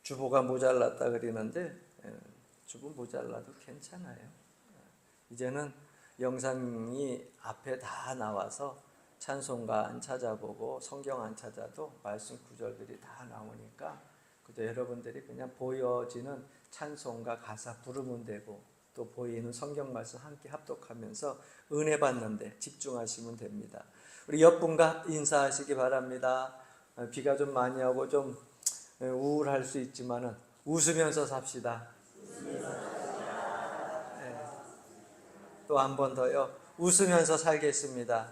주보가 모자랐다 그러는데 주보 모자라도 괜찮아요. 이제는 영상이 앞에 다 나와서 찬송가 안 찾아보고 성경 안 찾아도 말씀 구절들이 다 나오니까 그저 여러분들이 그냥 보여지는 찬송가 가사 부르면 되고 또 보이는 성경 말씀 함께 합독하면서 은혜 받는데 집중하시면 됩니다. 우리 옆분과 인사하시기 바랍니다. 비가 좀 많이 오고 좀 우울할 수 있지만은 웃으면서 삽시다. 네. 또 한 번 더요. 웃으면서 살겠습니다.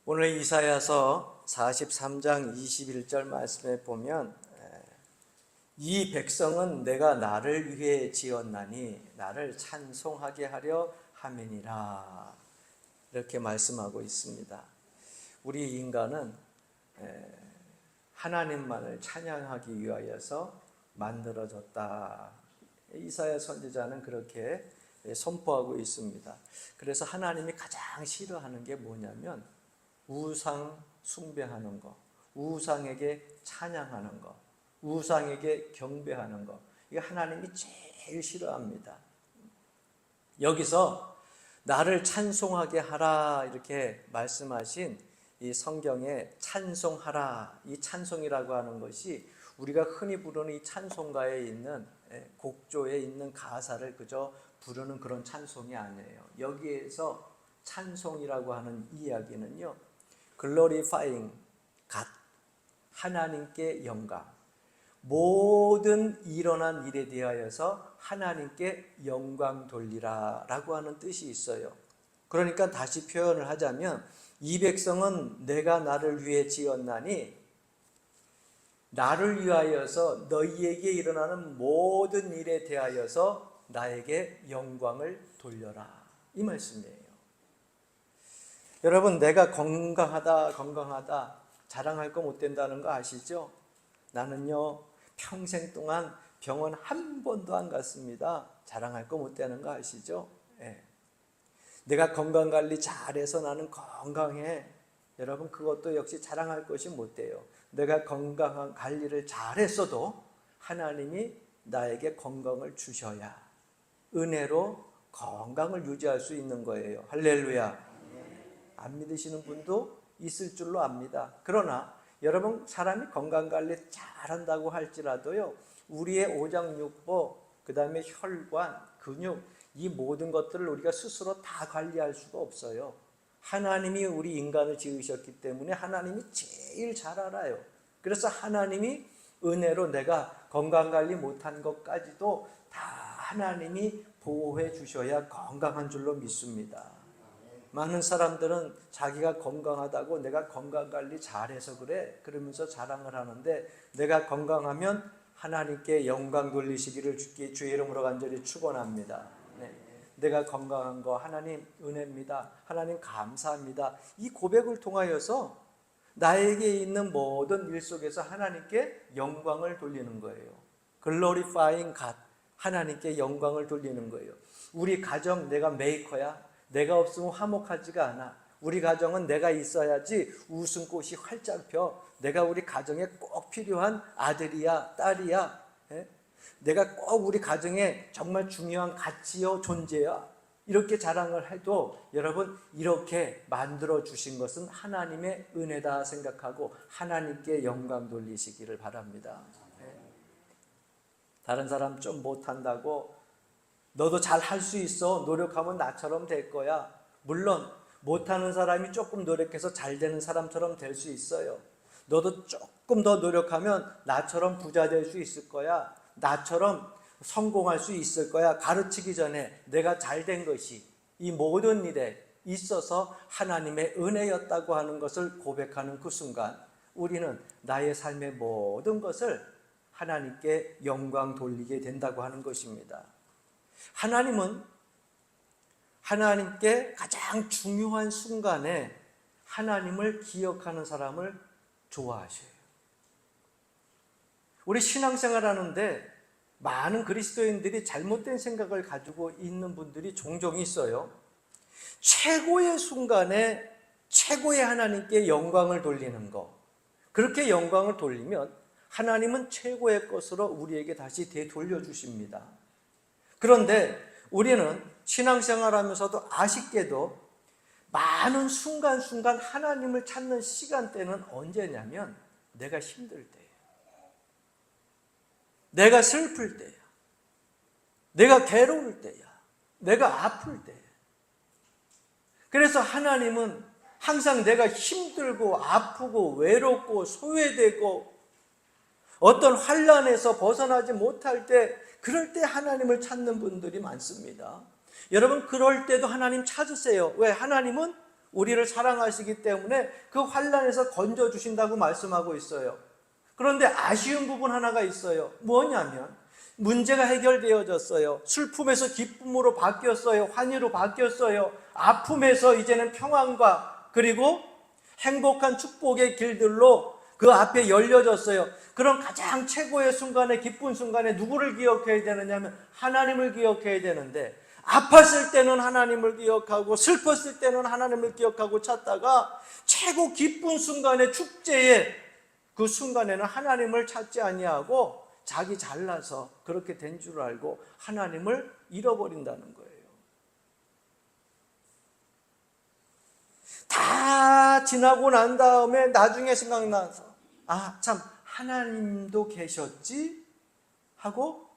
오늘 이사야서 43장 21절 말씀에 보면 이 백성은 내가 나를 위해 지었나니 나를 찬송하게 하려 함이니라 이렇게 말씀하고 있습니다. 우리 인간은 하나님만을 찬양하기 위하여서 만들어졌다. 이사야 선지자는 그렇게 선포하고 있습니다. 그래서 하나님이 가장 싫어하는 게 뭐냐면 우상 숭배하는 거, 우상에게 찬양하는 거, 우상에게 경배하는 거. 이게 하나님이 제일 싫어합니다. 여기서 나를 찬송하게 하라 이렇게 말씀하신 이 성경에 찬송하라, 이 찬송이라고 하는 것이 우리가 흔히 부르는 이 찬송가에 있는 곡조에 있는 가사를 그저 부르는 그런 찬송이 아니에요. 여기에서 찬송이라고 하는 이야기는요, glorifying God, 하나님께 영광, 모든 일어난 일에 대하여서 하나님께 영광 돌리라 라고 하는 뜻이 있어요. 그러니까 다시 표현을 하자면 이 백성은 내가 나를 위해 지었나니 나를 위하여서 너희에게 일어나는 모든 일에 대하여서 나에게 영광을 돌려라 이 말씀이에요. 여러분, 내가 건강하다 자랑할 거 못 된다는 거 아시죠? 나는요 평생 동안 병원 한 번도 안 갔습니다. 자랑할 거 못 되는 거 아시죠? 내가 건강관리 잘해서 나는 건강해. 여러분, 그것도 역시 자랑할 것이 못 돼요. 내가 건강한 관리를 잘했어도 하나님이 나에게 건강을 주셔야 은혜로 건강을 유지할 수 있는 거예요. 할렐루야. 안 믿으시는 분도 있을 줄로 압니다. 그러나 여러분, 사람이 건강관리 잘한다고 할지라도요, 우리의 오장육부, 그 다음에 혈관, 근육, 이 모든 것들을 우리가 스스로 다 관리할 수가 없어요. 하나님이 우리 인간을 지으셨기 때문에 하나님이 제일 잘 알아요. 그래서 하나님이 은혜로 내가 건강관리 못한 것까지도 다 하나님이 보호해 주셔야 건강한 줄로 믿습니다. 많은 사람들은 자기가 건강하다고 내가 건강관리 잘해서 그래 그러면서 자랑을 하는데, 내가 건강하면 하나님께 영광 돌리시기를 주의 이름으로 간절히 축원합니다. 내가 건강한 거 하나님 은혜입니다. 하나님 감사합니다. 이 고백을 통하여서 나에게 있는 모든 일 속에서 하나님께 영광을 돌리는 거예요. glorifying God, 하나님께 영광을 돌리는 거예요. 우리 가정, 내가 메이커야. 내가 없으면 화목하지가 않아. 우리 가정은 내가 있어야지 웃음꽃이 활짝 펴. 내가 우리 가정에 꼭 필요한 아들이야, 딸이야. 내가 꼭 우리 가정에 정말 중요한 가치요, 존재야. 이렇게 자랑을 해도 여러분, 이렇게 만들어 주신 것은 하나님의 은혜다 생각하고 하나님께 영광 돌리시기를 바랍니다. 다른 사람 좀 못한다고 너도 잘 할 수 있어. 노력하면 나처럼 될 거야. 물론 못하는 사람이 조금 노력해서 잘 되는 사람처럼 될 수 있어요. 너도 조금 더 노력하면 나처럼 부자 될 수 있을 거야. 나처럼 성공할 수 있을 거야. 가르치기 전에 내가 잘 된 것이 이 모든 일에 있어서 하나님의 은혜였다고 하는 것을 고백하는 그 순간 우리는 나의 삶의 모든 것을 하나님께 영광 돌리게 된다고 하는 것입니다. 하나님은 하나님께 가장 중요한 순간에 하나님을 기억하는 사람을 좋아하셔요. 우리 신앙생활 하는데 많은 그리스도인들이 잘못된 생각을 가지고 있는 분들이 종종 있어요. 최고의 순간에 최고의 하나님께 영광을 돌리는 것, 그렇게 영광을 돌리면 하나님은 최고의 것으로 우리에게 다시 되돌려주십니다. 그런데 우리는 신앙생활하면서도 아쉽게도 많은 순간순간 하나님을 찾는 시간대는 언제냐면 내가 힘들 때예요. 내가 슬플 때야. 내가 괴로울 때야. 내가 아플 때야. 그래서 하나님은 항상 내가 힘들고 아프고 외롭고 소외되고 어떤 환난에서 벗어나지 못할 때, 그럴 때 하나님을 찾는 분들이 많습니다. 여러분, 그럴 때도 하나님 찾으세요. 왜? 하나님은 우리를 사랑하시기 때문에 그 환난에서 건져주신다고 말씀하고 있어요. 그런데 아쉬운 부분 하나가 있어요. 뭐냐면 문제가 해결되어졌어요. 슬픔에서 기쁨으로 바뀌었어요. 환희로 바뀌었어요. 아픔에서 이제는 평안과 그리고 행복한 축복의 길들로 그 앞에 열려졌어요. 그런 가장 최고의 순간에, 기쁜 순간에 누구를 기억해야 되느냐면 하나님을 기억해야 되는데, 아팠을 때는 하나님을 기억하고 슬펐을 때는 하나님을 기억하고 찾다가 최고 기쁜 순간의 축제에, 그 순간에는 하나님을 찾지 아니하고 자기 잘나서 그렇게 된 줄 알고 하나님을 잃어버린다는 거예요. 다 지나고 난 다음에 나중에 생각나서 참 하나님도 계셨지 하고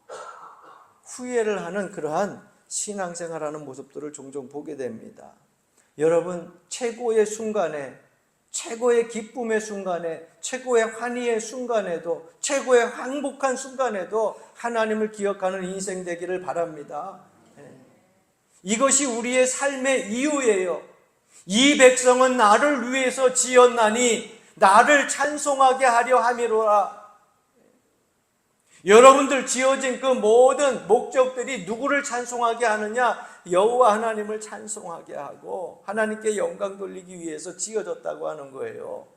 후회를 하는 그러한 신앙생활하는 모습들을 종종 보게 됩니다. 여러분, 최고의 순간에, 최고의 기쁨의 순간에, 최고의 환희의 순간에도, 최고의 행복한 순간에도 하나님을 기억하는 인생 되기를 바랍니다. 이것이 우리의 삶의 이유예요. 이 백성은 나를 위해서 지었나니 나를 찬송하게 하려 함이로라. 여러분들 지어진 그 모든 목적들이 누구를 찬송하게 하느냐? 여호와 하나님을 찬송하게 하고 하나님께 영광 돌리기 위해서 지어졌다고 하는 거예요.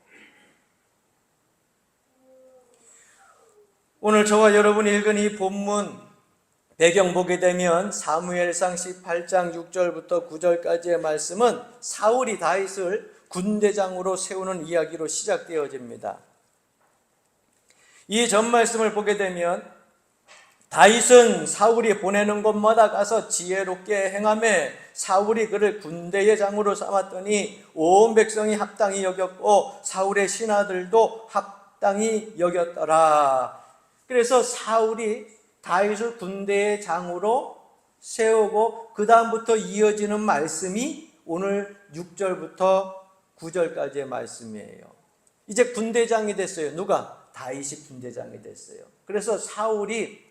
오늘 저와 여러분이 읽은 이 본문 배경 보게 되면 사무엘상 18장 6절부터 9절까지의 말씀은 사울이 다윗을 군대장으로 세우는 이야기로 시작되어집니다. 이 전 말씀을 보게 되면 다윗은 사울이 보내는 곳마다 가서 지혜롭게 행하며 사울이 그를 군대의 장으로 삼았더니 온 백성이 합당히 여겼고 사울의 신하들도 합당히 여겼더라. 그래서 사울이 다윗을 군대의 장으로 세우고 그 다음부터 이어지는 말씀이 오늘 6절부터 9절까지의 말씀이에요. 이제 군대장이 됐어요. 누가? 다윗이 군대장이 됐어요. 그래서 사울이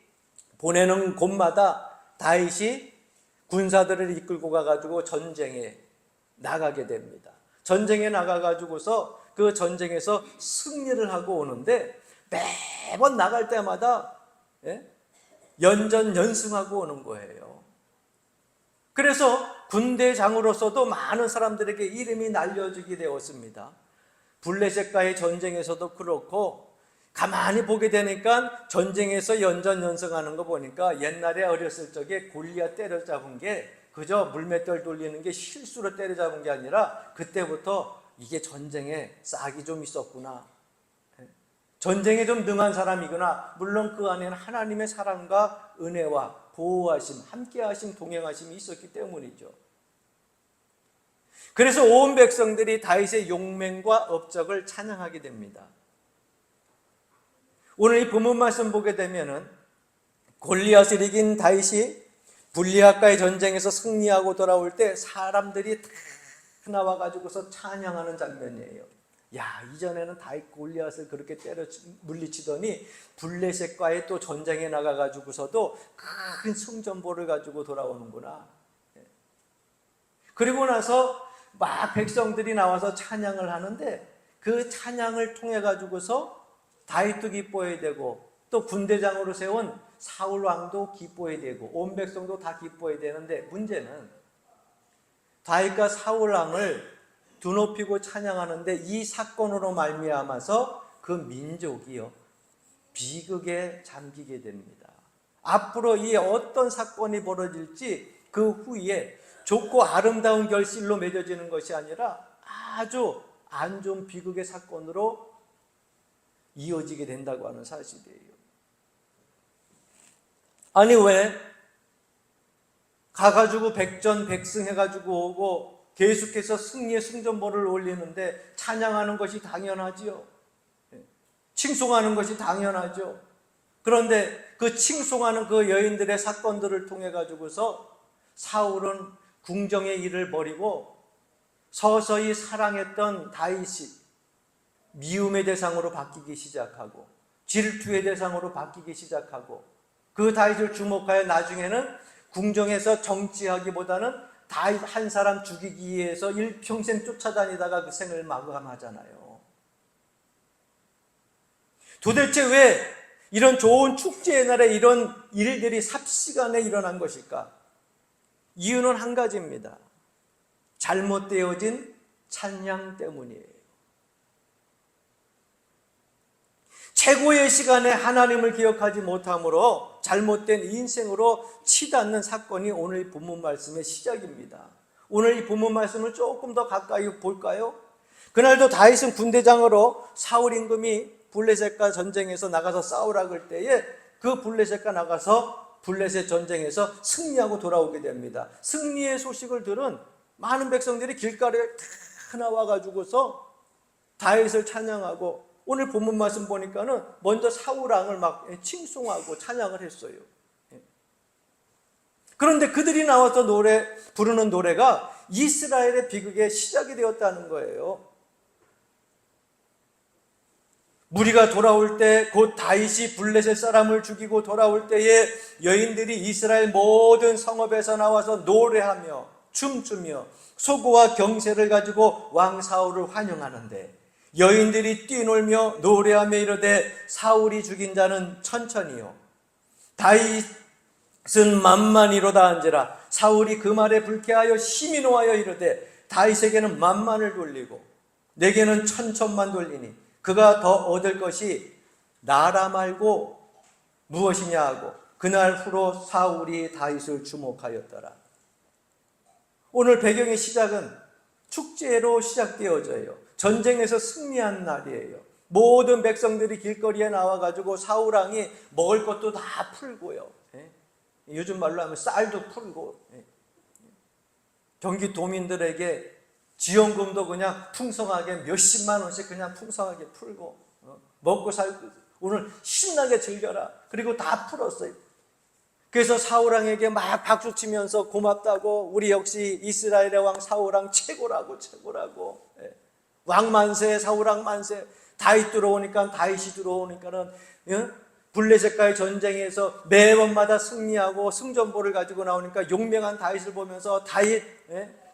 보내는 곳마다 다윗이 군사들을 이끌고 가가지고 전쟁에 나가게 됩니다. 전쟁에 나가가지고서 그 전쟁에서 승리를 하고 오는데 매번 나갈 때마다 연전연승하고 오는 거예요. 그래서 군대장으로서도 많은 사람들에게 이름이 날려지게 되었습니다. 블레셋과의 전쟁에서도 그렇고, 가만히 보게 되니까 전쟁에서 연전연승하는 거 보니까 옛날에 어렸을 적에 골리앗 때려잡은 게 그저 물맷돌 돌리는 게 실수로 때려잡은 게 아니라 그때부터 이게 전쟁에 싹이 좀 있었구나, 전쟁에 좀 능한 사람이구나. 물론 그 안에는 하나님의 사랑과 은혜와 보호하심, 함께하심, 동행하심이 있었기 때문이죠. 그래서 온 백성들이 다윗의 용맹과 업적을 찬양하게 됩니다. 오늘 이 본문 말씀 보게 되면은 골리앗을 이긴 다윗이 블리앗과의 전쟁에서 승리하고 돌아올 때 사람들이 다 나와가지고서 찬양하는 장면이에요. 야, 이전에는 다윗 골리앗을 그렇게 때려 물리치더니 블레셋과의 또 전쟁에 나가가지고서도 큰 승전보를 가지고 돌아오는구나. 그리고 나서 막 백성들이 나와서 찬양을 하는데 그 찬양을 통해 가지고서 다윗도 기뻐해야 되고 또 군대장으로 세운 사울 왕도 기뻐해야 되고 온 백성도 다 기뻐해야 되는데, 문제는 다윗과 사울 왕을 두높이고 찬양하는데 이 사건으로 말미암아서 그 민족이요 비극에 잠기게 됩니다. 앞으로 이 어떤 사건이 벌어질지 그 후에 좁고 아름다운 결실로 맺어지는 것이 아니라 아주 안 좋은 비극의 사건으로 이어지게 된다고 하는 사실이에요. 아니 왜 가가지고 백전백승 해가지고 오고 계속해서 승리의 승전보를 올리는데 찬양하는 것이 당연하지요. 칭송하는 것이 당연하죠. 그런데 그 칭송하는 그 여인들의 사건들을 통해 가지고서 사울은 궁정의 일을 버리고 서서히 사랑했던 다윗이 미움의 대상으로 바뀌기 시작하고 질투의 대상으로 바뀌기 시작하고 그 다윗을 주목하여 나중에는 궁정에서 정치하기보다는 다윗 한 사람 죽이기 위해서 일평생 쫓아다니다가 그 생을 마감하잖아요. 도대체 왜 이런 좋은 축제의 날에 이런 일들이 삽시간에 일어난 것일까? 이유는 한 가지입니다. 잘못되어진 찬양 때문이에요. 최고의 시간에 하나님을 기억하지 못함으로 잘못된 인생으로 치닫는 사건이 오늘 본문 말씀의 시작입니다. 오늘 이 본문 말씀을 조금 더 가까이 볼까요? 그날도 다윗은 군대장으로 사울 임금이 블레셋과 전쟁에서 나가서 싸우라 그럴 때에 그 블레셋과 나가서 블레셋 전쟁에서 승리하고 돌아오게 됩니다. 승리의 소식을 들은 많은 백성들이 길가에 다 나와가지고서 다윗을 찬양하고 오늘 본문 말씀 보니까는 먼저 사울 왕을 막 칭송하고 찬양을 했어요. 그런데 그들이 나와서 부르는 노래가 이스라엘의 비극의 시작이 되었다는 거예요. 무리가 돌아올 때 곧 다윗이 블레셋 사람을 죽이고 돌아올 때에 여인들이 이스라엘 모든 성읍에서 나와서 노래하며 춤추며 소고와 경세를 가지고 왕 사울을 환영하는데 여인들이 뛰놀며 노래하며 이르되 사울이 죽인 자는 천천히요 다윗은 만만이로다 한지라. 사울이 그 말에 불쾌하여 심히 노하여 이르되 다윗에게는 만만을 돌리고 내게는 천천만 돌리니 그가 더 얻을 것이 나라 말고 무엇이냐 하고 그날 후로 사울이 다윗을 주목하였더라. 오늘 배경의 시작은 축제로 시작되어져요. 전쟁에서 승리한 날이에요. 모든 백성들이 길거리에 나와가지고 사울 왕이 먹을 것도 다 풀고요. 요즘 말로 하면 쌀도 풀고 경기도민들에게 지원금도 그냥 풍성하게 몇십만 원씩 그냥 풍성하게 풀고 먹고 살고 오늘 신나게 즐겨라. 그리고 다 풀었어요. 그래서 사울왕에게 막 박수치면서 고맙다고 우리 역시 이스라엘의 왕 사울왕 최고라고 왕 만세 사울왕 만세. 다윗 들어오니까 다윗이 들어오니까는 블레셋과의 전쟁에서 매번마다 승리하고 승전보를 가지고 나오니까 용맹한 다윗을 보면서 다윗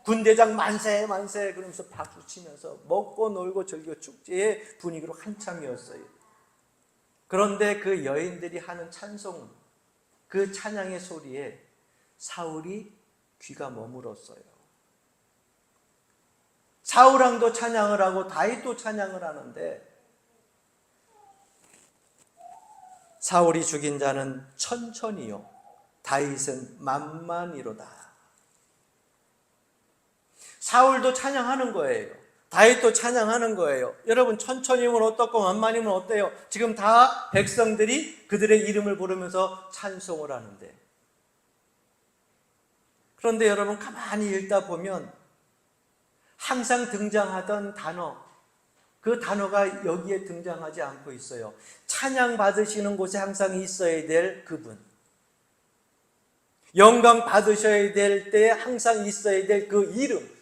군대장 만세 만세 그러면서 박수 치면서 먹고 놀고 즐겨 축제의 분위기로 한참이었어요. 그런데 그 여인들이 하는 찬송 그 찬양의 소리에 사울이 귀가 머물었어요. 사울왕도 찬양을 하고 다윗도 찬양을 하는데 사울이 죽인 자는 천천히요 다윗은 만만이로다. 사울도 찬양하는 거예요. 다윗도 찬양하는 거예요. 여러분 천천히면 어떻고 만만이면 어때요? 지금 다 백성들이 그들의 이름을 부르면서 찬송을 하는데 그런데 여러분 가만히 읽다 보면 항상 등장하던 단어 그 단어가 여기에 등장하지 않고 있어요. 찬양 받으시는 곳에 항상 있어야 될 그분 영광 받으셔야 될 때에 항상 있어야 될 그 이름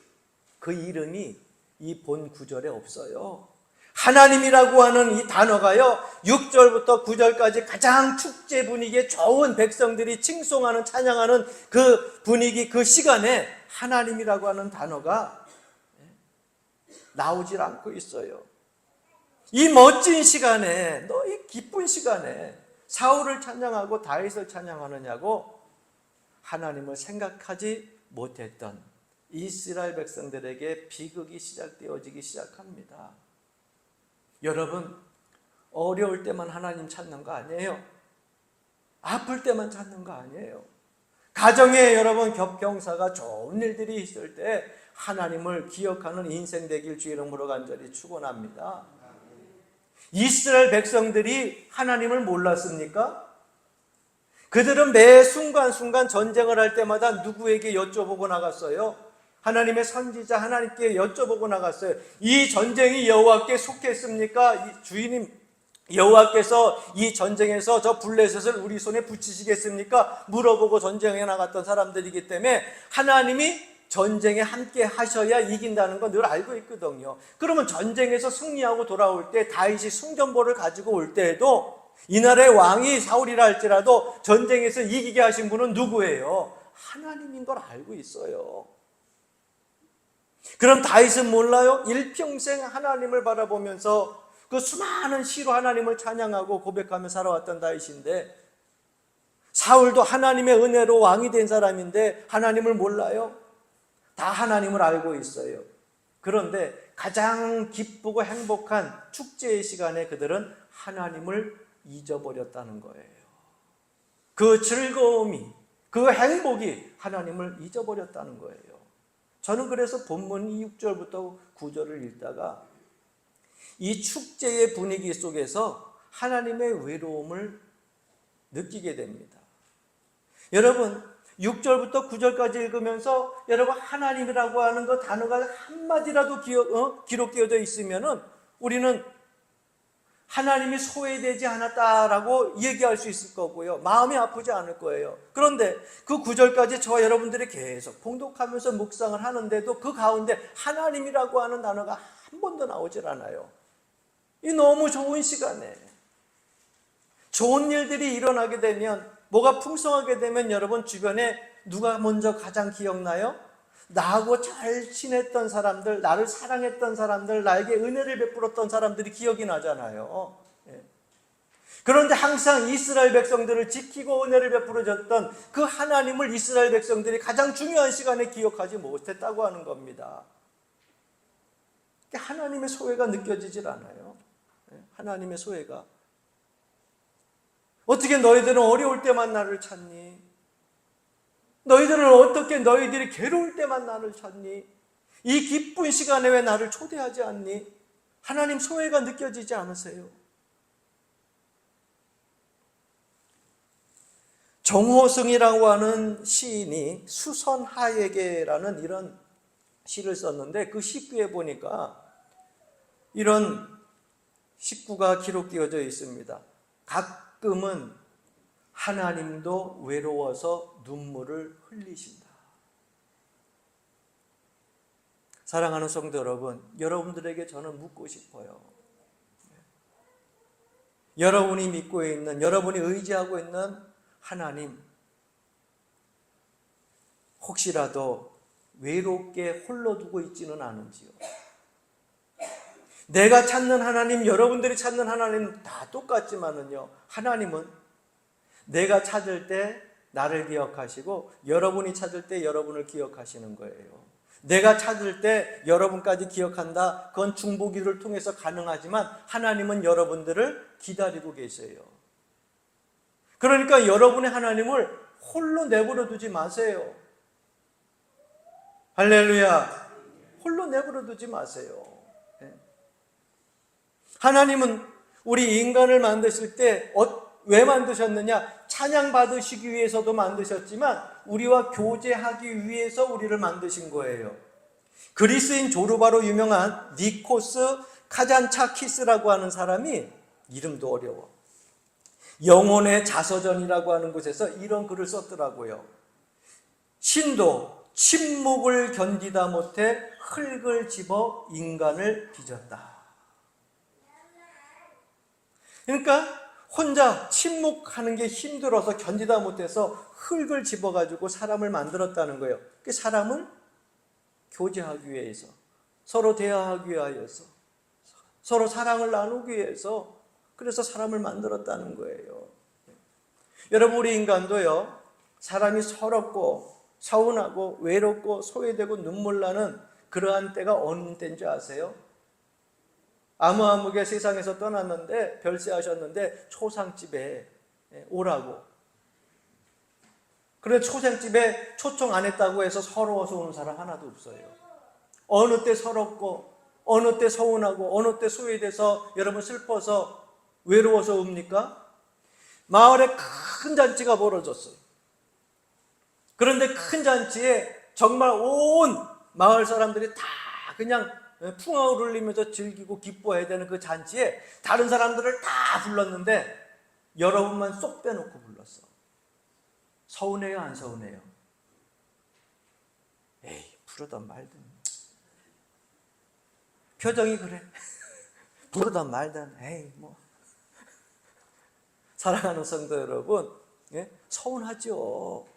그 이름이 이 본 구절에 없어요. 하나님이라고 하는 이 단어가요 6절부터 9절까지 가장 축제 분위기에 좋은 백성들이 칭송하는 찬양하는 그 분위기 그 시간에 하나님이라고 하는 단어가 나오질 않고 있어요. 이 멋진 시간에 이 기쁜 시간에 사울을 찬양하고 다윗을 찬양하느냐고 하나님을 생각하지 못했던 이스라엘 백성들에게 비극이 시작되어지기 시작합니다. 여러분 어려울 때만 하나님 찾는 거 아니에요. 아플 때만 찾는 거 아니에요. 가정에 여러분 겹경사가 좋은 일들이 있을 때 하나님을 기억하는 인생 되길 주 이름으로 간절히 축원합니다. 이스라엘 백성들이 하나님을 몰랐습니까? 그들은 매 순간순간 전쟁을 할 때마다 누구에게 여쭤보고 나갔어요? 하나님의 선지자 하나님께 여쭤보고 나갔어요. 이 전쟁이 여호와께 속했습니까? 주인님 여호와께서 이 전쟁에서 저 블레셋을 우리 손에 붙이시겠습니까? 물어보고 전쟁에 나갔던 사람들이기 때문에 하나님이 전쟁에 함께 하셔야 이긴다는 건 늘 알고 있거든요. 그러면 전쟁에서 승리하고 돌아올 때 다윗이 승전보를 가지고 올 때에도 이 나라의 왕이 사울이라 할지라도 전쟁에서 이기게 하신 분은 누구예요? 하나님인 걸 알고 있어요. 그럼 다윗은 몰라요? 일평생 하나님을 바라보면서 그 수많은 시로 하나님을 찬양하고 고백하며 살아왔던 다윗인데, 사울도 하나님의 은혜로 왕이 된 사람인데 하나님을 몰라요? 다 하나님을 알고 있어요. 그런데 가장 기쁘고 행복한 축제의 시간에 그들은 하나님을 잊어버렸다는 거예요. 그 즐거움이, 그 행복이 하나님을 잊어버렸다는 거예요. 저는 그래서 본문 6절부터 9절을 읽다가 이 축제의 분위기 속에서 하나님의 외로움을 느끼게 됩니다. 여러분 6절부터 9절까지 읽으면서 여러분 하나님이라고 하는 그 단어가 한마디라도 기록되어져 있으면은 우리는 하나님이 소외되지 않았다라고 얘기할 수 있을 거고요. 마음이 아프지 않을 거예요. 그런데 그 9절까지 저와 여러분들이 계속 봉독하면서 묵상을 하는데도 그 가운데 하나님이라고 하는 단어가 한 번도 나오질 않아요. 이 너무 좋은 시간에 좋은 일들이 일어나게 되면, 뭐가 풍성하게 되면 여러분 주변에 누가 먼저 가장 기억나요? 나하고 잘 지냈던 사람들, 나를 사랑했던 사람들, 나에게 은혜를 베풀었던 사람들이 기억이 나잖아요. 그런데 항상 이스라엘 백성들을 지키고 은혜를 베풀어 줬던 그 하나님을 이스라엘 백성들이 가장 중요한 시간에 기억하지 못했다고 하는 겁니다. 하나님의 소외가 느껴지질 않아요. 하나님의 소외가. 어떻게 너희들은 어려울 때만 나를 찾니? 너희들은 어떻게 너희들이 괴로울 때만 나를 찾니? 이 기쁜 시간에 왜 나를 초대하지 않니? 하나님 소외가 느껴지지 않으세요? 정호승이라고 하는 시인이 수선하에게라는 이런 시를 썼는데, 그 식구에 보니까 이런 식구가 기록되어져 있습니다. 가끔은 하나님도 외로워서 눈물을 흘리신다. 사랑하는 성도 여러분, 여러분들에게 저는 묻고 싶어요. 여러분이 믿고 있는, 여러분이 의지하고 있는 하나님, 혹시라도 외롭게 홀로 두고 있지는 않은지요? 내가 찾는 하나님, 여러분들이 찾는 하나님 다 똑같지만은요, 하나님은 내가 찾을 때 나를 기억하시고 여러분이 찾을 때 여러분을 기억하시는 거예요. 내가 찾을 때 여러분까지 기억한다, 그건 중보기를 통해서 가능하지만 하나님은 여러분들을 기다리고 계세요. 그러니까 여러분의 하나님을 홀로 내버려 두지 마세요. 할렐루야. 홀로 내버려 두지 마세요. 하나님은 우리 인간을 만드실 때 왜 만드셨느냐? 찬양 받으시기 위해서도 만드셨지만 우리와 교제하기 위해서 우리를 만드신 거예요. 그리스인 조르바로 유명한 니코스 카잔차키스라고 하는 사람이, 이름도 어려워, 영혼의 자서전이라고 하는 곳에서 이런 글을 썼더라고요. 신도 침묵을 견디다 못해 흙을 집어 인간을 빚었다. 그러니까 혼자 침묵하는 게 힘들어서 견디다 못해서 흙을 집어가지고 사람을 만들었다는 거예요. 그 사람을 교제하기 위해서, 서로 대화하기 위하여서, 서로 사랑을 나누기 위해서, 그래서 사람을 만들었다는 거예요. 여러분, 우리 인간도요, 사람이 서럽고 서운하고 외롭고 소외되고 눈물 나는 그러한 때가 어느 때인지 아세요? 아무개 세상에서 떠났는데, 별세하셨는데 초상집에 오라고. 그런데 초생집에 초청 안 했다고 해서 서러워서 오는 사람 하나도 없어요. 어느 때 서럽고 어느 때 서운하고 어느 때 소외돼서 여러분 슬퍼서 외로워서 옵니까? 마을에 큰 잔치가 벌어졌어요. 그런데 큰 잔치에 정말 온 마을 사람들이 다 그냥 풍악을 울리면서 즐기고 기뻐해야 되는 그 잔치에 다른 사람들을 다 불렀는데 여러분만 쏙 빼놓고 불렀어. 서운해요, 안 서운해요? 에이, 부르던 말든. 표정이 그래. 부르던 말든. 에이, 뭐. 사랑하는 성도 여러분, 예? 서운하죠.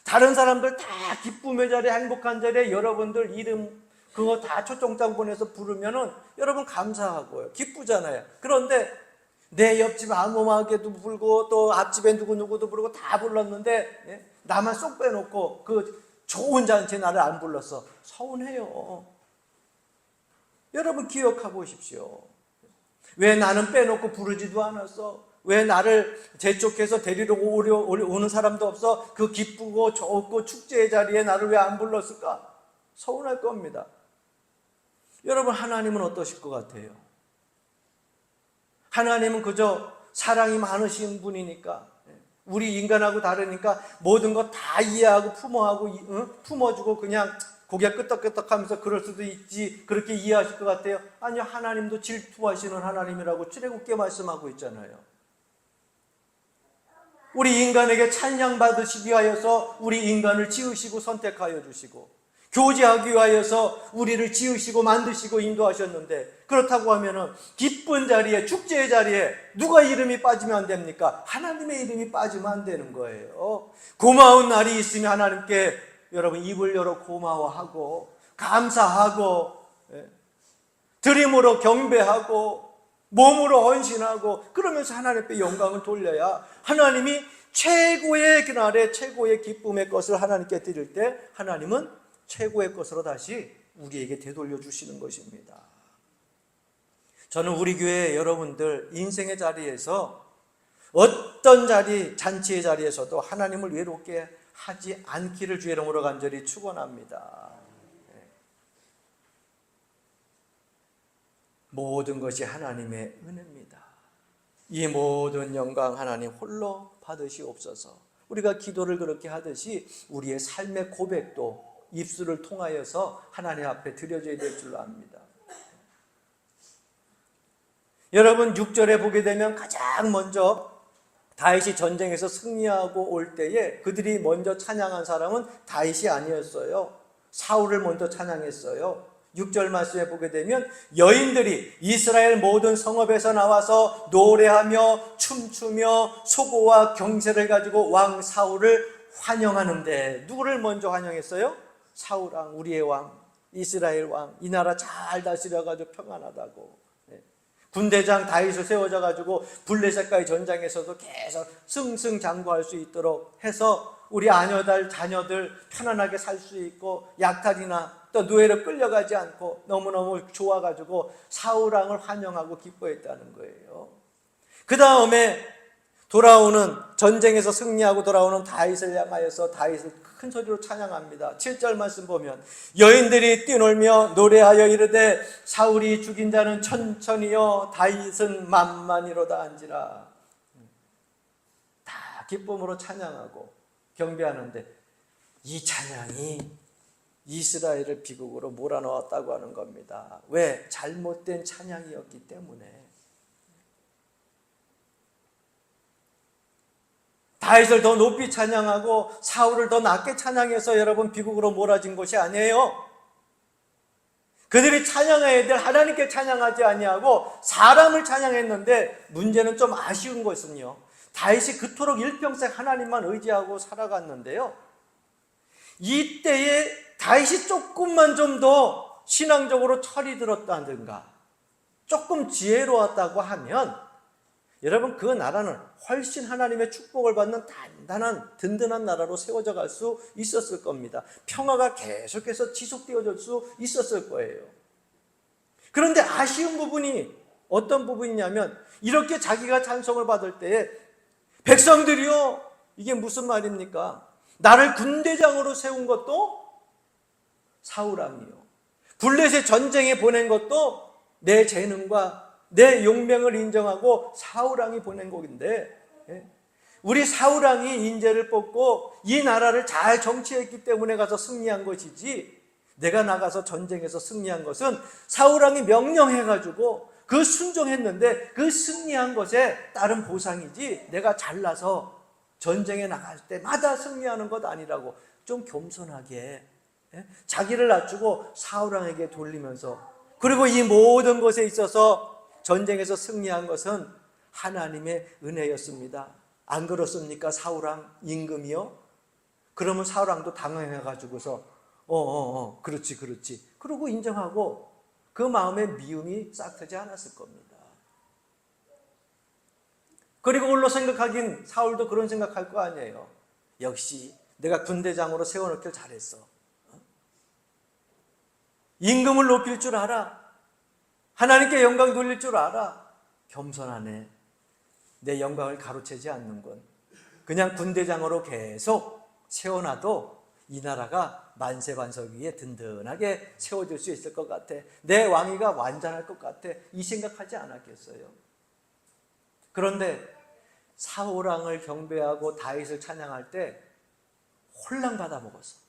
다른 사람들 다 기쁨의 자리에, 행복한 자리에 여러분들 이름 그거 다 초청장 보내서 부르면은 여러분 감사하고요. 기쁘잖아요. 그런데 내 옆집 아무마에도 부르고 또 앞집에 누구누구도 부르고 다 불렀는데, 예? 나만 쏙 빼놓고 그 좋은 잔치에 나를 안 불렀어. 서운해요. 여러분 기억하고 보십시오. 왜 나는 빼놓고 부르지도 않았어? 왜 나를 재촉해서 데리러 오는 사람도 없어? 그 기쁘고 좋고 축제의 자리에 나를 왜 안 불렀을까? 서운할 겁니다. 여러분, 하나님은 어떠실 것 같아요? 하나님은 그저 사랑이 많으신 분이니까, 우리 인간하고 다르니까 모든 거 다 이해하고 품어주고 그냥 고개 끄덕끄덕 하면서 그럴 수도 있지, 그렇게 이해하실 것 같아요? 아니요, 하나님도 질투하시는 하나님이라고 출애굽기에 말씀하고 있잖아요. 우리 인간에게 찬양받으시기 위하여서 우리 인간을 지으시고 선택하여 주시고 교제하기 위하여서 우리를 지으시고 만드시고 인도하셨는데, 그렇다고 하면은 기쁜 자리에, 축제의 자리에 누가 이름이 빠지면 안 됩니까? 하나님의 이름이 빠지면 안 되는 거예요. 고마운 날이 있으면 하나님께 여러분 입을 열어 고마워하고 감사하고, 드림으로 경배하고 몸으로 헌신하고 그러면서 하나님께 영광을 돌려야 하나님이 최고의 그날에 최고의 기쁨의 것을 하나님께 드릴 때 하나님은 최고의 것으로 다시 우리에게 되돌려 주시는 것입니다. 저는 우리 교회 여러분들 인생의 자리에서 어떤 자리, 잔치의 자리에서도 하나님을 외롭게 하지 않기를 주의 이름으로 간절히 축원합니다. 모든 것이 하나님의 은혜입니다. 이 모든 영광 하나님 홀로 받으시옵소서. 우리가 기도를 그렇게 하듯이 우리의 삶의 고백도 입술을 통하여서 하나님 앞에 드려져야 될 줄로 압니다. 여러분 6절에 보게 되면 가장 먼저 다윗이 전쟁에서 승리하고 올 때에 그들이 먼저 찬양한 사람은 다윗이 아니었어요. 사울을 먼저 찬양했어요. 6절 말씀에 보게 되면 여인들이 이스라엘 모든 성읍에서 나와서 노래하며 춤추며 소고와 경세를 가지고 왕 사울을 환영하는데, 누구를 먼저 환영했어요? 사울왕, 우리의 왕, 이스라엘 왕, 이 나라 잘 다스려가지고 평안하다고. 군대장 다윗을 세워져가지고 블레셋과의 전장에서도 계속 승승장구할 수 있도록 해서 우리 아녀들, 자녀들 편안하게 살 수 있고 약탈이나 또 노예로 끌려가지 않고 너무너무 좋아가지고 사울왕을 환영하고 기뻐했다는 거예요. 그 다음에 돌아오는, 전쟁에서 승리하고 돌아오는 다윗을 향하여서 다윗을 큰 소리로 찬양합니다. 7절 말씀 보면 여인들이 뛰놀며 노래하여 이르되 사울이 죽인 자는 천천히요 다윗은 만만이로다 한지라. 다 기쁨으로 찬양하고 경배하는데 이 찬양이 이스라엘을 비극으로 몰아넣었다고 하는 겁니다. 왜? 잘못된 찬양이었기 때문에. 다윗을 더 높이 찬양하고 사울을 더 낮게 찬양해서 여러분 비극으로 몰아진 것이 아니에요. 그들이 찬양해야 될 하나님께 찬양하지 아니하고 사람을 찬양했는데, 문제는 좀 아쉬운 것은요, 다윗이 그토록 일평생 하나님만 의지하고 살아갔는데요, 이때에 다윗이 조금만 좀 더 신앙적으로 철이 들었다든가 조금 지혜로웠다고 하면 여러분 그 나라는 훨씬 하나님의 축복을 받는 단단한 든든한 나라로 세워져 갈 수 있었을 겁니다. 평화가 계속해서 지속되어질 수 있었을 거예요. 그런데 아쉬운 부분이 어떤 부분이냐면, 이렇게 자기가 찬송을 받을 때에 백성들이요, 이게 무슨 말입니까? 나를 군대장으로 세운 것도 사울왕이요. 블레셋 전쟁에 보낸 것도 내 재능과 내 용명을 인정하고 사울왕이 보낸 곡인데, 우리 사울왕이 인재를 뽑고 이 나라를 잘 정치했기 때문에 가서 승리한 것이지, 내가 나가서 전쟁에서 승리한 것은 사울왕이 명령해가지고 그 순종했는데 그 승리한 것에 따른 보상이지, 내가 잘나서 전쟁에 나갈 때마다 승리하는 것 아니라고 좀 겸손하게 자기를 낮추고 사울왕에게 돌리면서, 그리고 이 모든 것에 있어서 전쟁에서 승리한 것은 하나님의 은혜였습니다. 안 그렇습니까? 사울왕 임금이요? 그러면 사울왕도 당황해가지고서 그렇지 그러고 인정하고 그 마음에 미움이 싹트지 않았을 겁니다. 그리고 물론 생각하긴 사울도 그런 생각할 거 아니에요. 역시 내가 군대장으로 세워놓길 잘했어. 임금을 높일 줄 알아. 하나님께 영광 돌릴 줄 알아. 겸손하네. 내 영광을 가로채지 않는군. 그냥 군대장으로 계속 세워놔도 이 나라가 만세반석 위에 든든하게 세워질 수 있을 것 같아. 내 왕위가 완전할 것 같아. 이 생각하지 않았겠어요? 그런데 사울왕을 경배하고 다윗을 찬양할 때 홀랑 받아 먹었어.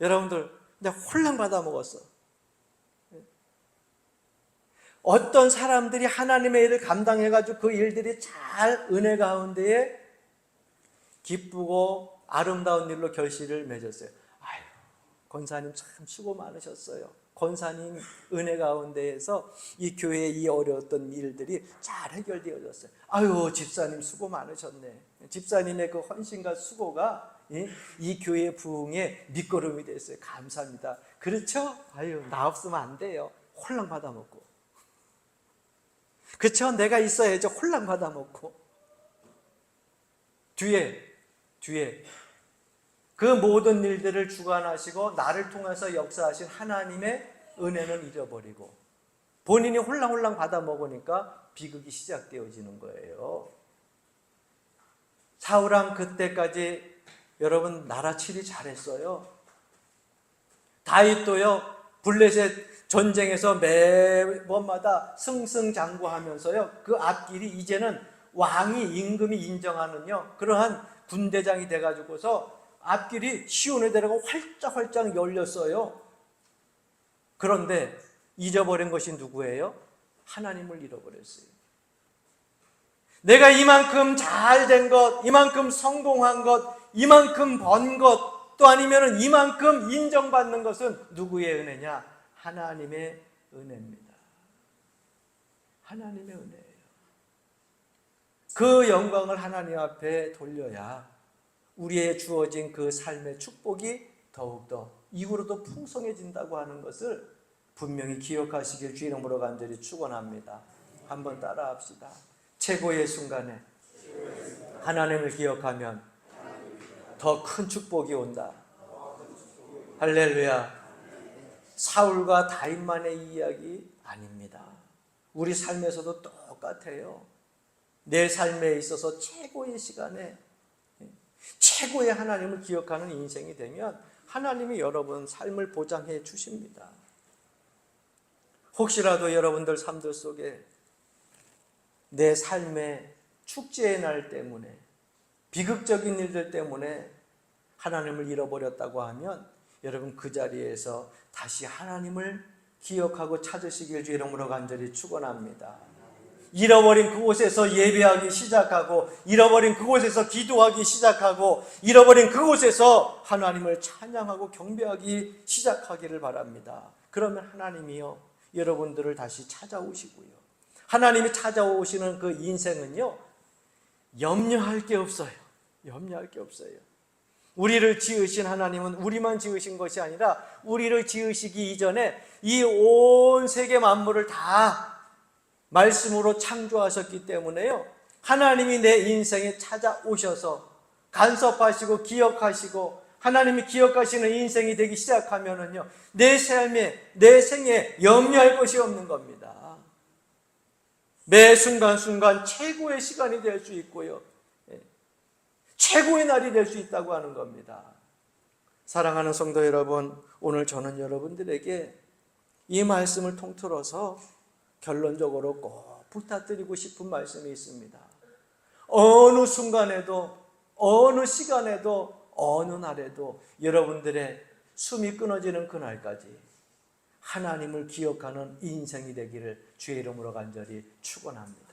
여러분들 그냥 홀랑 받아 먹었어. 어떤 사람들이 하나님의 일을 감당해가지고 그 일들이 잘 은혜 가운데에 기쁘고 아름다운 일로 결실을 맺었어요. 아유, 권사님 참 수고 많으셨어요. 권사님 은혜 가운데에서 이 교회의 이 어려웠던 일들이 잘 해결되어졌어요. 아유, 집사님 수고 많으셨네. 집사님의 그 헌신과 수고가 이 교회의 부흥의 밑거름이 됐어요. 감사합니다. 그렇죠? 아유, 나 없으면 안 돼요. 홀랑 받아먹고. 그렇죠? 내가 있어야죠. 홀랑 받아먹고. 뒤에 그 모든 일들을 주관하시고 나를 통해서 역사하신 하나님의 은혜는 잃어버리고 본인이 홀랑홀랑 받아먹으니까 비극이 시작되어지는 거예요. 사울왕 그때까지 여러분 나라 치리 잘했어요. 다윗도요, 블레셋 전쟁에서 매번마다 승승장구하면서요, 그 앞길이 이제는 왕이 임금이 인정하는요 그러한 군대장이 돼가지고서 앞길이 시온에 데려가 활짝활짝 열렸어요. 그런데 잊어버린 것이 누구예요? 하나님을 잃어버렸어요. 내가 이만큼 잘된 것, 이만큼 성공한 것, 이만큼 번 것, 또 아니면 이만큼 인정받는 것은 누구의 은혜냐? 하나님의 은혜입니다. 하나님의 은혜예요. 그 영광을 하나님 앞에 돌려야 우리의 주어진 그 삶의 축복이 더욱더 이후로도 풍성해진다고 하는 것을 분명히 기억하시길 주 이름으로 간절히 축원합니다. 한번 따라 합시다. 최고의 순간에 하나님을 기억하면 더 큰 축복이 온다. 할렐루야. 사울과 다윗만의 이야기 아닙니다. 우리 삶에서도 똑같아요. 내 삶에 있어서 최고의 시간에 최고의 하나님을 기억하는 인생이 되면 하나님이 여러분 삶을 보장해 주십니다. 혹시라도 여러분들 삶들 속에 내 삶의 축제의 날 때문에, 비극적인 일들 때문에 하나님을 잃어버렸다고 하면 여러분 그 자리에서 다시 하나님을 기억하고 찾으시길 주 이름으로 간절히 축원합니다. 잃어버린 그곳에서 예배하기 시작하고, 잃어버린 그곳에서 기도하기 시작하고, 잃어버린 그곳에서 하나님을 찬양하고 경배하기 시작하기를 바랍니다. 그러면 하나님이요 여러분들을 다시 찾아오시고요, 하나님이 찾아오시는 그 인생은요 염려할 게 없어요. 염려할 게 없어요. 우리를 지으신 하나님은 우리만 지으신 것이 아니라 우리를 지으시기 이전에 이 온 세계 만물을 다 말씀으로 창조하셨기 때문에요, 하나님이 내 인생에 찾아오셔서 간섭하시고 기억하시고 하나님이 기억하시는 인생이 되기 시작하면은요 내 삶에, 내 생에 염려할 것이 없는 겁니다. 매 순간순간 최고의 시간이 될 수 있고요, 최고의 날이 될 수 있다고 하는 겁니다. 사랑하는 성도 여러분, 오늘 저는 여러분들에게 이 말씀을 통틀어서 결론적으로 꼭 부탁드리고 싶은 말씀이 있습니다. 어느 순간에도, 어느 시간에도, 어느 날에도 여러분들의 숨이 끊어지는 그날까지 하나님을 기억하는 인생이 되기를 주의 이름으로 간절히 축원합니다.